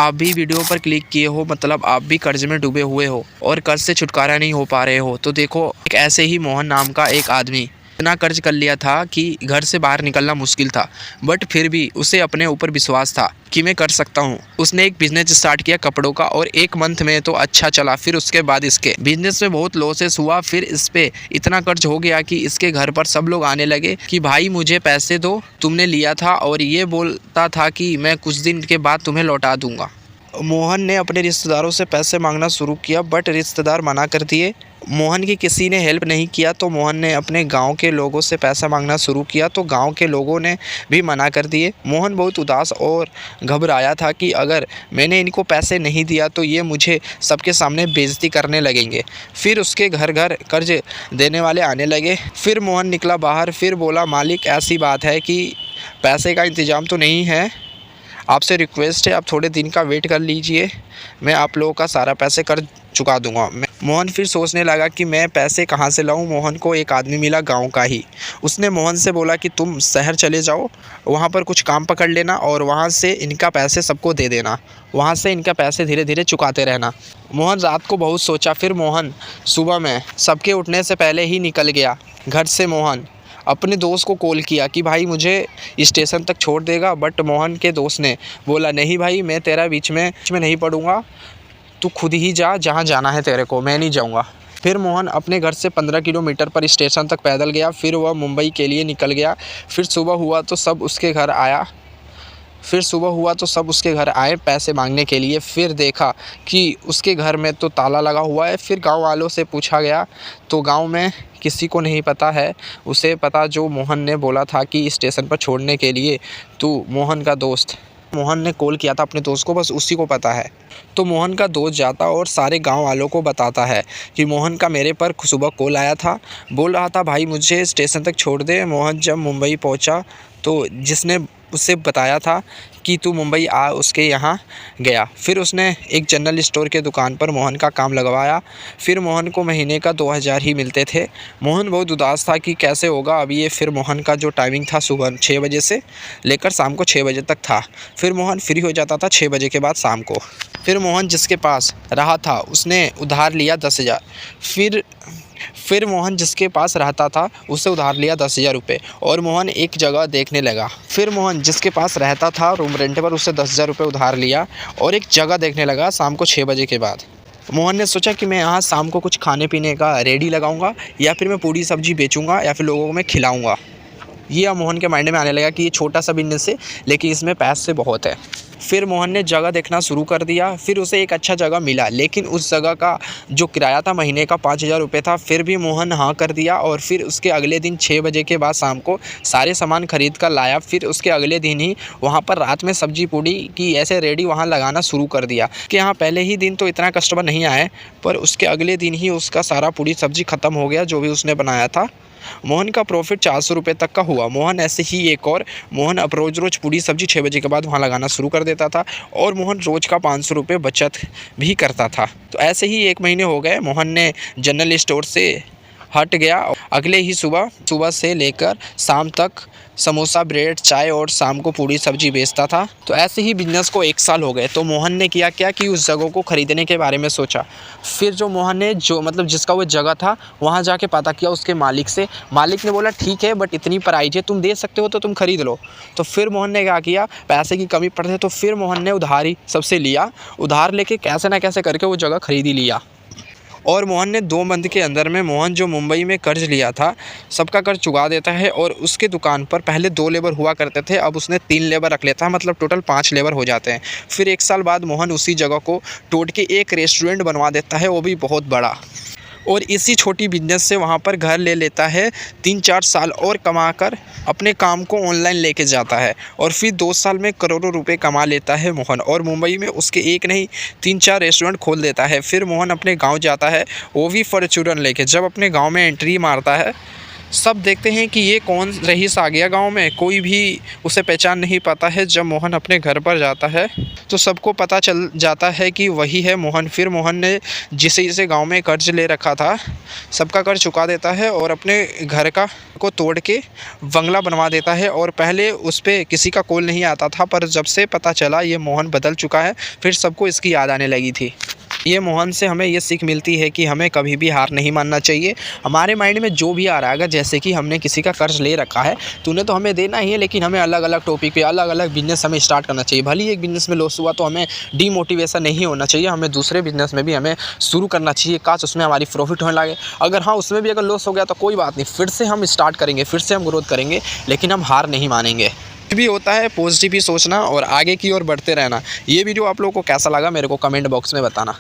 आप भी वीडियो पर क्लिक किए हो, मतलब आप भी कर्ज में डूबे हुए हो और कर्ज से छुटकारा नहीं हो पा रहे हो। तो देखो, एक ऐसे ही मोहन नाम का एक आदमी इतना कर्ज कर लिया था कि घर से बाहर निकलना मुश्किल था, बट फिर भी उसे अपने ऊपर विश्वास था कि मैं कर सकता हूँ। उसने एक बिजनेस स्टार्ट किया कपड़ों का, और एक मंथ में तो अच्छा चला। फिर उसके बाद इसके बिजनेस में बहुत लॉसेस हुआ। फिर इस पे इतना कर्ज हो गया कि इसके घर पर सब लोग आने लगे कि भाई मुझे पैसे दो, तुमने लिया था और ये बोलता था कि मैं कुछ दिन के बाद तुम्हें लौटा दूंगा। मोहन ने अपने रिश्तेदारों से पैसे मांगना शुरू किया, बट रिश्तेदार मना कर दिए। मोहन की किसी ने हेल्प नहीं किया, तो मोहन ने अपने गांव के लोगों से पैसा मांगना शुरू किया, तो गांव के लोगों ने भी मना कर दिए। मोहन बहुत उदास और घबराया था कि अगर मैंने इनको पैसे नहीं दिया तो ये मुझे सबके सामने बेइज्जती करने लगेंगे। फिर उसके घर घर कर्ज देने वाले आने लगे। फिर मोहन निकला बाहर, फिर बोला, मालिक ऐसी बात है कि पैसे का इंतज़ाम तो नहीं है, आपसे रिक्वेस्ट है आप थोड़े दिन का वेट कर लीजिए, मैं आप लोगों का सारा पैसे कर चुका दूंगा। मोहन फिर सोचने लगा कि मैं पैसे कहाँ से लाऊं। मोहन को एक आदमी मिला गांव का ही। उसने मोहन से बोला कि तुम शहर चले जाओ, वहाँ पर कुछ काम पकड़ लेना और वहाँ से इनका पैसे सबको दे देना, वहाँ से इनका पैसे धीरे धीरे चुकाते रहना। मोहन रात को बहुत सोचा। फिर मोहन सुबह में सबके उठने से पहले ही निकल गया घर से। मोहन अपने दोस्त को कॉल किया कि भाई मुझे स्टेशन तक छोड़ देगा, बट मोहन के दोस्त ने बोला, नहीं भाई, मैं तेरा बीच में नहीं पड़ूंगा, तू खुद ही जा, जहाँ जाना है तेरे को, मैं नहीं जाऊँगा। फिर मोहन अपने घर से 15 किलोमीटर पर स्टेशन तक पैदल गया। फिर वह मुंबई के लिए निकल गया। फिर सुबह हुआ तो सब उसके घर आए पैसे मांगने के लिए। फिर देखा कि उसके घर में तो ताला लगा हुआ है। फिर गांव वालों से पूछा गया तो गांव में किसी को नहीं पता है। उसे पता जो मोहन ने बोला था कि स्टेशन पर छोड़ने के लिए, तो मोहन का दोस्त, मोहन ने कॉल किया था अपने दोस्त को, बस उसी को पता है। तो मोहन का दोस्त जाता और सारे गांव वालों को बताता है कि मोहन का मेरे पर सुबह कॉल आया था, बोल रहा था भाई मुझे स्टेशन तक छोड़ दे। मोहन जब मुंबई पहुंचा तो जिसने उसे बताया था कि तू मुंबई आ, उसके यहाँ गया। फिर उसने एक जनरल स्टोर के दुकान पर मोहन का काम लगवाया। फिर मोहन को महीने का 2000 ही मिलते थे। मोहन बहुत उदास था कि कैसे होगा अब ये। फिर मोहन का जो टाइमिंग था सुबह 6 बजे से लेकर शाम को 6 बजे तक था। फिर मोहन फ्री हो जाता था 6 बजे के बाद शाम को। फिर मोहन जिसके पास रहा था उसने उधार लिया 10,000। फिर मोहन जिसके पास रहता था उससे उधार लिया 10,000 रुपये, और मोहन एक जगह देखने लगा। फिर मोहन जिसके पास रहता था रूम रेंट पर, उससे 10,000 रुपये उधार लिया और एक जगह देखने लगा शाम को 6 बजे के बाद। मोहन ने सोचा कि मैं यहाँ शाम को कुछ खाने पीने का रेडी लगाऊंगा, या फिर मैं पूरी सब्जी बेचूंगा, या फिर लोगों को मैं खिलाऊंगा। ये अब मोहन के माइंड में आने लगा कि ये छोटा सा बिजनेस है लेकिन इसमें पैसे बहुत है। फिर मोहन ने जगह देखना शुरू कर दिया। फिर उसे एक अच्छा जगह मिला, लेकिन उस जगह का जो किराया था महीने का 5,000 रुपये था। फिर भी मोहन हाँ कर दिया, और फिर उसके अगले दिन 6 बजे के बाद शाम को सारे सामान खरीद कर लाया। फिर उसके अगले दिन ही वहाँ पर रात में सब्जी पूड़ी की ऐसे रेडी वहाँ लगाना शुरू कर दिया कि हाँ, पहले ही दिन तो इतना कस्टमर नहीं आए, पर उसके अगले दिन ही उसका सारा पूड़ी सब्जी ख़त्म हो गया जो भी उसने बनाया था। मोहन का प्रॉफिट 400 रुपये तक का हुआ। मोहन ऐसे ही एक और मोहन अब रोज़ पूरी सब्जी 6 बजे के बाद वहाँ लगाना शुरू कर देता था, और मोहन रोज़ का 500 रुपये बचत भी करता था। तो ऐसे ही 1 महीने हो गए। मोहन ने जनरल स्टोर से हट गया। अगले ही सुबह से लेकर शाम तक समोसा, ब्रेड, चाय और शाम को पूरी सब्जी बेचता था। तो ऐसे ही बिजनेस को 1 साल हो गए। तो मोहन ने किया क्या कि उस जगह को ख़रीदने के बारे में सोचा। फिर जो मोहन ने जिसका वो जगह था वहाँ जाके पता किया उसके मालिक से। मालिक ने बोला ठीक है, बट इतनी प्राइस है, तुम दे सकते हो तो तुम खरीद लो। तो फिर मोहन ने क्या किया, पैसे की कमी पड़ती तो फिर मोहन ने उधार ही सबसे लिया। उधार लेके कैसे ना कैसे करके वो जगह खरीद ही लिया। और मोहन ने 2 मंथ के अंदर में मोहन जो मुंबई में कर्ज लिया था सबका कर्ज चुका देता है। और उसके दुकान पर पहले 2 लेबर हुआ करते थे, अब उसने 3 लेबर रख लेता है, मतलब टोटल 5 लेबर हो जाते हैं। फिर 1 साल बाद मोहन उसी जगह को तोड़ के एक रेस्टोरेंट बनवा देता है, वो भी बहुत बड़ा। और इसी छोटी बिजनेस से वहाँ पर घर ले लेता है। 3-4 साल और कमाकर अपने काम को ऑनलाइन लेके जाता है, और फिर 2 साल में करोड़ों रुपए कमा लेता है मोहन। और मुंबई में उसके एक नहीं 3-4 रेस्टोरेंट खोल देता है। फिर मोहन अपने गांव जाता है, वो भी फॉर्च्यूनर लेके। जब अपने गांव में एंट्री मारता है सब देखते हैं कि ये कौन रईस आ गया गांव में, कोई भी उसे पहचान नहीं पाता है। जब मोहन अपने घर पर जाता है तो सबको पता चल जाता है कि वही है मोहन। फिर मोहन ने जिसे गांव में कर्ज ले रखा था सबका कर्ज चुका देता है और अपने घर को तोड़ के बंगला बनवा देता है। और पहले उस पर किसी का कॉल नहीं आता था, पर जब से पता चला ये मोहन बदल चुका है फिर सबको इसकी याद आने लगी थी। ये मोहन से हमें ये सीख मिलती है कि हमें कभी भी हार नहीं मानना चाहिए। हमारे माइंड में जो भी आ रहा है, अगर जैसे कि हमने किसी का कर्ज ले रखा है तो उन्हें तो हमें देना ही है, लेकिन हमें अलग अलग टॉपिक पे अलग अलग बिजनेस हमें स्टार्ट करना चाहिए। भले ही एक बिजनेस में लॉस हुआ तो हमें डीमोटिवेशन नहीं होना चाहिए, हमें दूसरे बिजनेस में भी हमें शुरू करना चाहिए, काश उसमें हमारी प्रॉफिट होने लगे। अगर हाँ उसमें भी अगर लॉस हो गया तो कोई बात नहीं, फिर से हम स्टार्ट करेंगे, फिर से हम ग्रोथ करेंगे, लेकिन हम हार नहीं मानेंगे। भी होता है पॉजिटिव ही सोचना और आगे की ओर बढ़ते रहना। ये वीडियो आप लोगों को कैसा लगा मेरे को कमेंट बॉक्स में बताना।